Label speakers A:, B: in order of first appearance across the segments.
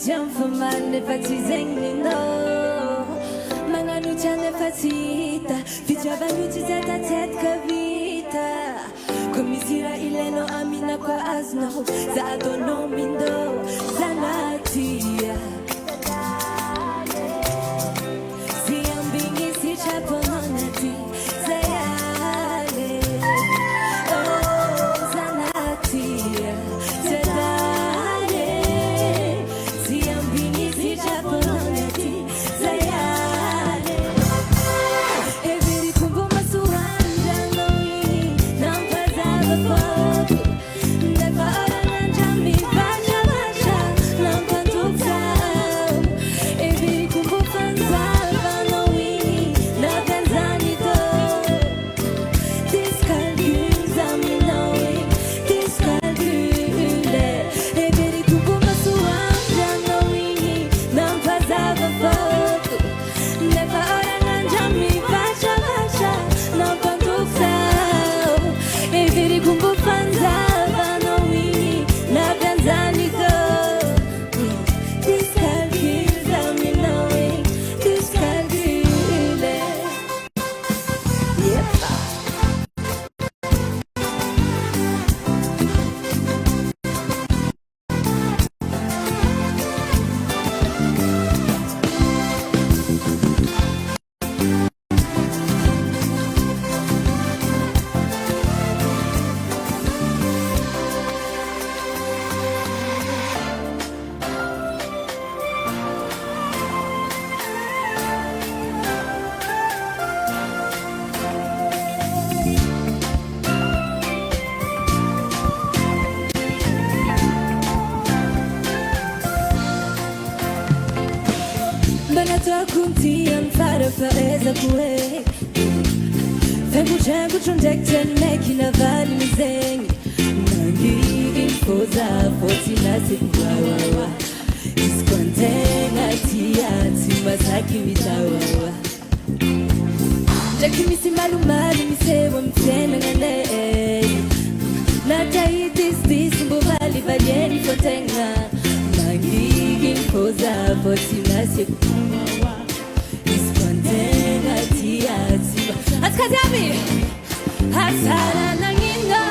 A: Jamfamane fatizengino Manganu chane fatita Vijaba nujiza tatet kavita Komisira ileno amina kwa azno Zado no mindo Zanatia Ziambingi si chaponati Zayale Oh Zanatia Zedale Ziambingi si chaponati Zayale Eviri kumbo masuanda noi Nampazava fogo Neva oranja mi vaja vaja Nampantuksa Eviri kumbo fanzava noi Naganzanito Discalcules a mi noi Discalcule Eviri kumbo masuanda noi Nampazava fogo Neva oranja mi vaja vaja Nampantuksa Eviri kumbo fanzava noi Naganzanito Discalcules a mi noi Discalcule Yepa Banato kuntian fara fareza kue Fengu changu chondekten mekina vali mizengi Nangi infoza foti nasi kuwawawa Iskwantenga tiati masaki mitawawa Jaki misi malu malu misewa mtena ngane Nata itis mbo vali valieni fotenga Nangi infoza foti nasi kuwawawa Iskwantenga tiati Atkazi ami Hasara nangino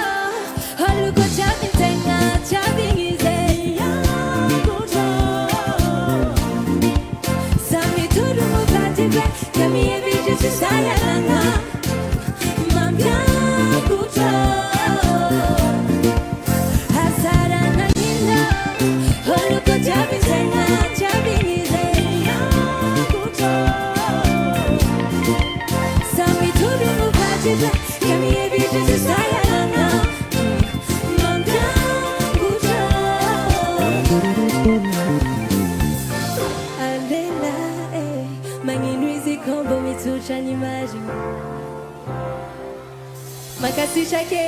A: Holuko chabi tenga chabi ngize Yakuto Sami turu mubatibe Kami evije susaya langa Mambia kuto Hasara nangino Holuko chabi tenga chabi ngize Yakuto Sami turu mubatibe Kami evije susaya langa Mambia kuto Alela, manginuizi kombo mitucha n'imaji Makasi shake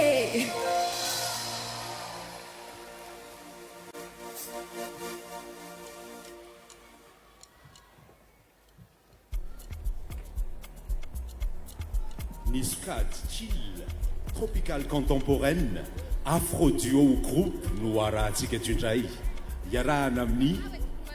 B: Niskat, chill, tropicale contemporaine, afro duo ou groupe Noara Tiketundrai, Yara Namni,